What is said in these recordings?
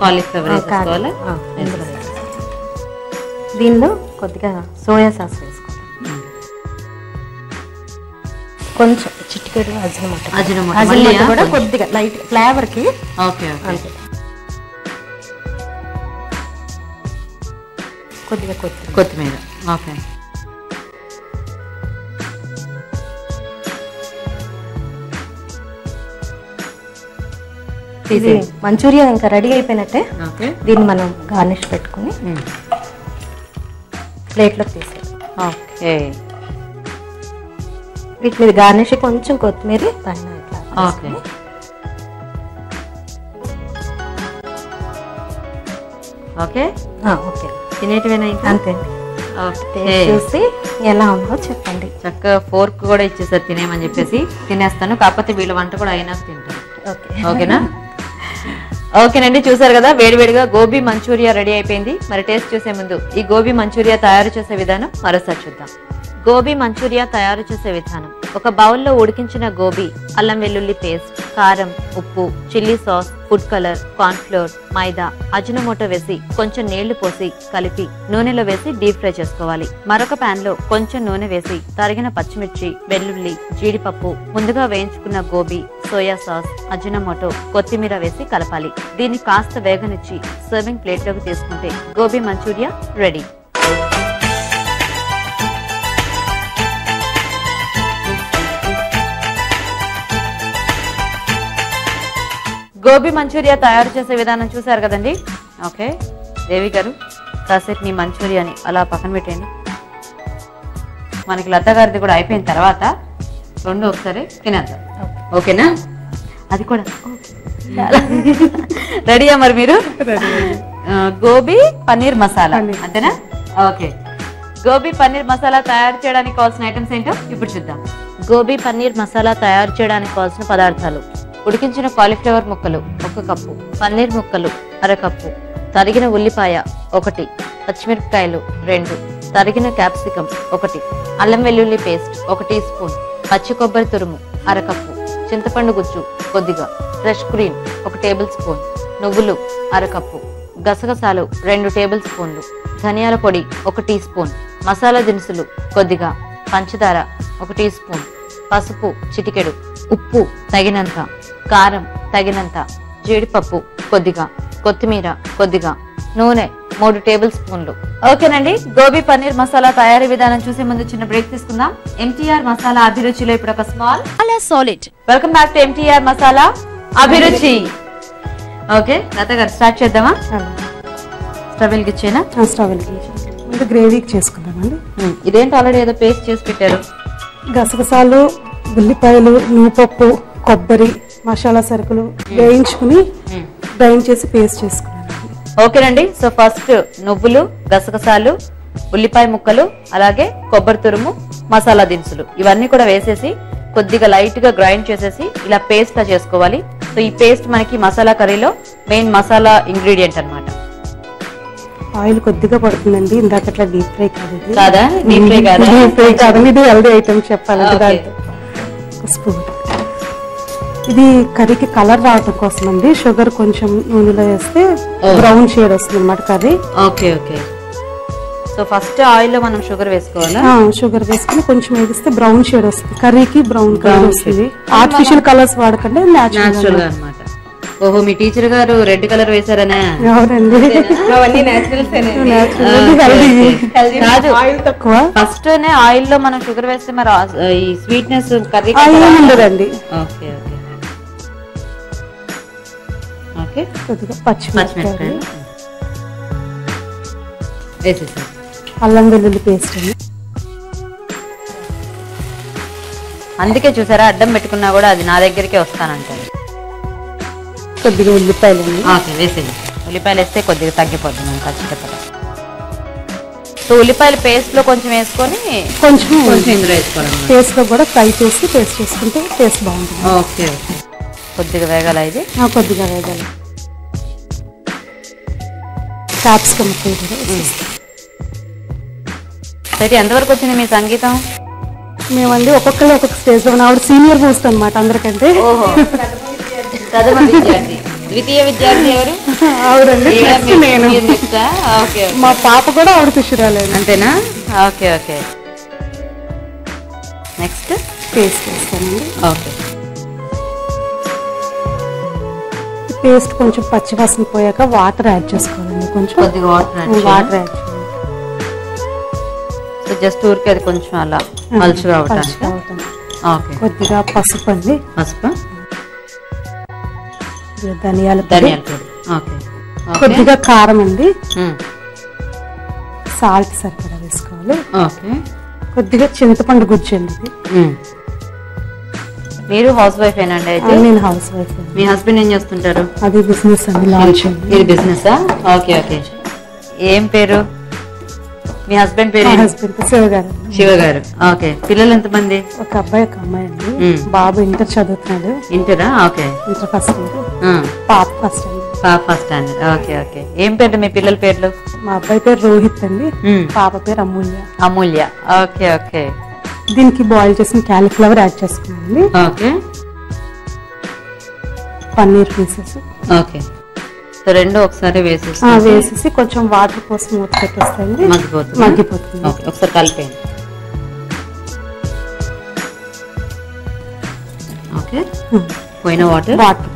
Cauliflower వేసుకోవాలా? దీనిలో కొద్దిగా సోయా సాస్ వేసుకోవాలి, కొంచెం చిటికెడు అజినమోటో కూడా కొద్దిగా లైట్ ఫ్లేవర్ కి. Okay okay. కొద్దిగా కొత్తిమీర. ఓకే. ఇది మంచూరియా ఇంకా రెడీ అయిపోయినట్టే. దీన్ని మనం గార్నిష్ పెట్టుకుని ప్లేట్లోకి తీసేయాలి. ఓకే. వీటి మీద గార్నిష్ కొంచెం కొత్తిమీర పైన ఇట్లా. Okay okay okay. తినేటివేనా? అంతే. చూసి ఎలా ఉందో చెప్పండి. చక్కగా ఫోర్క్ కూడా ఇచ్చేసారు తినేమని చెప్పేసి. తినేస్తాను, కాకపోతే వీళ్ళ వంట కూడా అయినాక తింటాను. ఓకేనా? ఓకేనండి, చూసారు కదా వేడివేడిగా గోబీ మంచూరియా రెడీ అయిపోయింది. మరి టేస్ట్ చూసే ముందు ఈ గోబీ మంచూరియా తయారు చేసే విధానం మరోసారి చూద్దాం. గోబీ మంచూరియా తయారు చేసే విధానం: ఒక బౌల్లో ఉడికించిన గోబీ, అల్లం వెల్లుల్లి పేస్ట్, కారం, ఉప్పు, chilli sauce, food colour, corn flour, maida, Ajinomoto వేసి కొంచెం నీళ్లు పోసి కలిపి నూనెలో వేసి డీప్ ఫ్రై చేసుకోవాలి. మరొక పాన్ లో కొంచెం నూనె వేసి తరిగిన పచ్చిమిర్చి, వెల్లుల్లి, జీడిపప్పు, ముందుగా వేయించుకున్న గోబీ, సోయా సాస్, అజినమోటో, కొత్తిమీర వేసి కలపాలి. దీన్ని కాస్త వేగనిచ్చి సర్వింగ్ ప్లేట్ లోకి తీసుకుంటే గోబీ మంచూరియా రెడీ. గోబీ మంచూరియా తయారు చేసే విధానం చూసారు కదండి. ఓకే దేవి గారు, కాసేపు నీ మంచూరియాని అలా పక్కన పెట్టండి. మనకి లత గారిది కూడా అయిపోయిన తర్వాత రెండు ఒకసారి తినేద్దాం. ఓకేనా? అది కూడా రెడీయా మరి మీరు? గోబీ పన్నీర్ మసాలా అంతేనా? ఓకే. గోబీ పన్నీర్ మసాలా తయారు చేయడానికి కావాల్సిన ఐటమ్స్ ఏంటో ఇప్పుడు చూద్దాం. గోబీ పన్నీర్ మసాలా తయారు చేయడానికి కావాల్సిన పదార్థాలు: ఉడికించిన కాలీఫ్లవర్ ముక్కలు 1 కప్పు, పన్నీర్ ముక్కలు 1/2 కప్పు, తరిగిన ఉల్లిపాయ 1, పచ్చిమిరపకాయలు 2, తరిగిన క్యాప్సికం 1, అల్లం వెల్లుల్లి పేస్ట్ 1 టీ స్పూన్, పచ్చి కొబ్బరి తురుము 1/2 కప్పు, చింతపండు గుజ్జు కొద్దిగా, ఫ్రెష్ క్రీమ్ 1 టేబుల్ స్పూన్, నువ్వులు 1/2 కప్పు, గసగసాలు 2 టేబుల్ స్పూన్లు, ధనియాల పొడి 1 టీ స్పూన్, మసాలా దినుసులు కొద్దిగా, పంచదార 1 టీ స్పూన్, పసుపు చిటికెడు, ఉప్పు తగినంత, కారం తగినంత, జీడిపప్పు కొద్దిగా, కొత్తిమీర కొద్దిగా, నూనె 3 టేబుల్ స్పూన్లు. ఓకేనండి, గోబీ పన్నీర్ మసాలా తయారీ విధానం చూసే ముందు చిన్న బ్రేక్ తీసుకుందాం. ఎంటీఆర్ మసాలా అభిరుచిలో ఇప్పుడు ఒక small solid. Welcome back to MTR masala అభిరుచి. ఓకే లత గారు, స్టార్ట్ చేద్దామా? స్టవ్ వెలిగించేనా? స్టవ్ వెలిగించి ముందు గ్రేవీకి చేసుకుందామండి. ఇదేంటి ఆల్రెడీ ఏదో పేస్ట్ చేసి పెట్టారు. గసగసాలు, ఉల్లిపాయలు, నువ్వుపప్పు, కొబ్బరి, మసాలా సరుకులు వేయించుకుని గ్రైండ్ చేసి పేస్ట్ చేసుకున్నాను. ఓకేనండి, సో ఫస్ట్ నువ్వులు, గసగసాలు, ఉల్లిపాయ ముక్కలు, అలాగే కొబ్బరి తురుము, మసాలా దినుసులు ఇవన్నీ కూడా వేసేసి కొద్దిగా లైట్ గా గ్రైండ్ చేసేసి ఇలా పేస్ట్ గా చేసుకోవాలి. సో ఈ పేస్ట్ మనకి మసాలా కర్రీలో మెయిన్ మసాలా ఇంగ్రీడియంట్ అన్నమాట. ఆయిల్ కొద్దిగా పడుతుందండి, ఇందాక అట్లా డీప్ ఫ్రై కాదు. కాదా? డీప్ ఫ్రై కాదా? డీప్ ఫ్రై కాదు, ఇది హెల్దీ ఐటమ్ చెప్పాలంటే. దాంట్లో స్పూన్ ఇది కర్రీకి కలర్ రావటం కోసం అండి. షుగర్ కొంచెం నూనెలో వేస్తే బ్రౌన్ షేడ్ వస్తుంది అన్నమాట curry. Okay okay. So first oil లో మనం షుగర్ వేసుకోవాలా? షుగర్ వేసుకుని కొంచెం వేగిస్తే బ్రౌన్ షేడ్ వస్తుంది కర్రీకి. బ్రౌన్ కలర్ వస్తుంది. ఆర్టిఫిషియల్ కలర్స్ వాడకండి, న్యాచురల్ గా అన్నమాట. ఓహో, మీ టీచర్ గారు రెడ్ కలర్ వేసారనే? అవునండి, ఆయిల్ తక్కువ. ఫస్ట్ ఆయిల్ లో మనం షుగర్ వేస్తే మరి ఈ స్వీట్నెస్ కర్రీ ఉండదండి. Okay okay okay. కొద్దిగా పచ్చిమిరపకాయలు వేసేసారు. అల్లం వెల్లుల్లి పేస్ట్ అండి. అందుకే చూసారా, అడ్డం పెట్టుకున్నా కూడా అది నా దగ్గరికే వస్తానంటారు. కొద్దిగా ఉల్లిపాయలు వేసేది. ఉల్లిపాయలు వేస్తే కొద్దిగా తగ్గిపోతుంది మనం ఖచ్చితంగా. సో ఉల్లిపాయలు పేస్ట్ లో కొంచెం వేసుకొని కొంచెం ఇందులో వేసుకోవాలి. పేస్ట్ లో కూడా ఫ్రై చేసి పేస్ట్ చేసుకుంటే టేస్ట్ బాగుంటుంది. Okay okay. కొద్దిగా వేగాల ఇది? కొద్దిగా వేగాలి. క్యాప్సికమ్ సరే, ఎంతవరకు వచ్చింది మీ సంగీతం? మేమండి ఒక్కొక్కరు ఒక్కొక్క స్టేజ్ లో. ఆవిడ సీనియర్ మోస్ట్ అనమాట అందరికంటే. ఓహో, ప్రథమ విద్యార్థి. ద్వితీయ విద్యార్థి ఎవరు? ఆవిడండి నెక్స్ట్ నేను. ఓకే, మా పాప కూడా ఆవిడ శిష్యురాలేదు. అంతేనా? Okay okay. నెక్స్ట్ పేస్ట్ వేస్తానండి. ఓకే. పేస్ట్ కొంచెం పచ్చివాసన పోయాక వాటర్ యాడ్ చేసుకోవాలండి. కొంచెం కొద్దిగా వాటర్ యాడ్ చేయాలి. జస్ట్ ఊరికి అది కొంచెం అలా పలుచగా అవటానికి. ఓకే. కొద్దిగా పసుపు అండి. పసుపు, ధనియాల పొడి. ఓకే. కొద్దిగా కారం అండి. సాల్ట్ సరిపడా వేసుకోవాలి. ఓకే. కొద్దిగా చింతపండు గుజ్జు అండి. మీరు హౌస్ వైఫ్ ఏనండి అయితే? నేను హౌస్ వైఫ్. మీ హస్బెండ్ ఏం చేస్తుంటారు? అది బిజినెస్ అండి, లాంచ్. ఇది బిజినెసా? Okay okay. ఏం పేరు మీ హస్బెండ్ పేరు? హస్బెండ్ శివ గారు. శివ గారు. ఓకే. పిల్లలు ఎంతమంది? ఒక అబ్బాయి ఒక అమ్మాయి అండి. బాబు ఇంటర్ చదువుతున్నాడు. ఇంటరా? ఓకే. Inter first year. పాప ఫస్ట్ అండి. పాప ఫస్ట్ స్టాండర్డ్. Okay okay. ఏం పేరు మీ పిల్లల పేర్లు? మా అబ్బాయి పేరు రోహిత్ అండి. పాప పేరు అమూల్య. అమూల్య. Okay okay. దీనికి బాయిల్ చేసిన క్యాలీఫ్లవర్ యాడ్ చేసుకున్నాండి. Okay. Paneer pieces. Okay. So రెండు ఒకసారి వేసేసి కొంచెం వాటర్ పోసి మూత పెట్టేస్తాయండి. మగ్గిపోతుంది. ఒకసారి కలిపేయండి. ఓకే. పోయిన వాటర్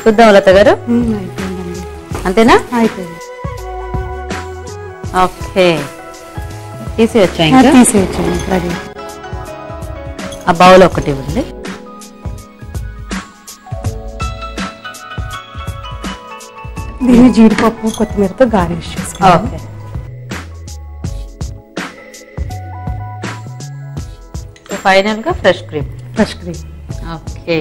చూద్దాం లత గారు. అంతేనా? అయిపోయింది. ఓకే. తీసేయచ్చా? ఇంకా తీసేయచ్చండి. రెడీ. ఆ బౌల్ ఒకటి ఉంది. దీన్ని జీడిపప్పు కొత్తిమీరతో గార్నిష్ చేసుకోవాలి. ఓకే. ఫైనల్ గా ఫ్రెష్ క్రీమ్. ఓకే.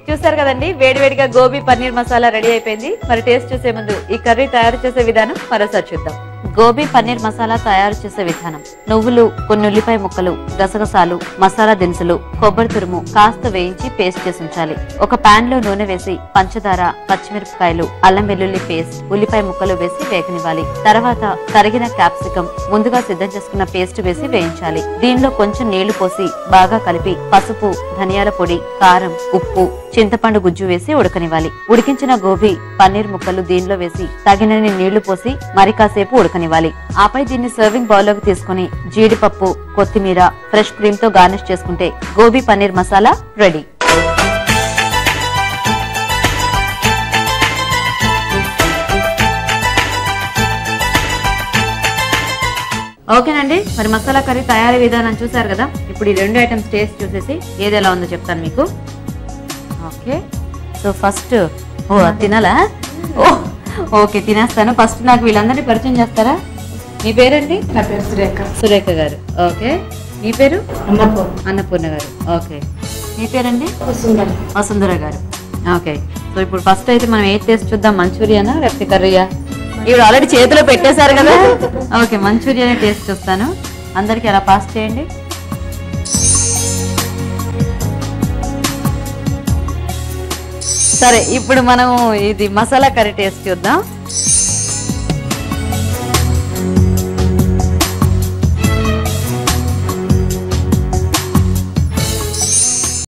చూసారు కదండి, వేడివేడిగా గోబీ పన్నీర్ మసాలా రెడీ అయిపోయింది. మరి టేస్ట్ చూసే ముందు ఈ కర్రీ తయారు చేసే విధానం మరోసారి చూద్దాం. గోబీ పన్నీర్ మసాలా తయారు చేసే విధానం: నువ్వులు, కొన్ని ఉల్లిపాయ ముక్కలు, గసగసాలు, మసాలా దినుసులు, కొబ్బరి తురుము కాస్త వేయించి పేస్ట్ చేసి ఉంచాలి. ఒక పాన్ లో నూనె వేసి పంచదార, పచ్చిమిరపకాయలు, అల్లం వెల్లుల్లి పేస్ట్, ఉల్లిపాయ ముక్కలు వేసి వేగనివ్వాలి. తర్వాత తరిగిన క్యాప్సికం, ముందుగా సిద్ధం చేసుకున్న పేస్ట్ వేసి వేయించాలి. దీనిలో కొంచెం నీళ్లు పోసి బాగా కలిపి పసుపు, ధనియాల పొడి, కారం, ఉప్పు, చింతపండు గుజ్జు వేసి ఉడకనివ్వాలి. ఉడికించిన గోబీ పన్నీర్ ముక్కలు దీనిలో వేసి తగినన్ని నీళ్లు పోసి మరి కాసేపు ఉడకనివ్వాలి. ఆపై దీన్ని సర్వింగ్ బౌల్ లోకి తీసుకుని జీడిపప్పు, కొత్తిమీర, ఫ్రెష్ క్రీమ్ తో గార్నిష్ చేసుకుంటే గోబీ పన్నీర్ మసాలా రెడీ. ఓకేనండి, మరి మసాలా కర్రీ తయారీ విధానం చూసారు కదా. ఇప్పుడు ఈ రెండు ఐటమ్స్ టేస్ట్ చూసేసి ఏది ఎలా ఉందో చెప్తాను మీకు. ఓకే. సో ఫస్ట్ తినాలా? ఓకే, తినేస్తాను. ఫస్ట్ నాకు వీళ్ళందరినీ పరిచయం చేస్తారా? మీ పేరండి? నా పేరు సురేఖ. సురేఖ గారు. ఓకే. మీ పేరు? అన్నపూర్ణ గారు. ఓకే. మీ పేరండి? వసుంధర గారు. ఓకే. సో ఇప్పుడు ఫస్ట్ అయితే మనం ఏది టేస్ట్ చూద్దాం? మంచూరియానా లేకపోతే కర్రీయా? ఇప్పుడు ఆల్రెడీ చేతిలో పెట్టేశారు కదా. ఓకే, మంచూరియానే టేస్ట్ చూస్తాను. అందరికి అలా పాస్ చేయండి. సరే, ఇప్పుడు మనం ఇది మసాలా కర్రీ టేస్ట్ చూద్దాం.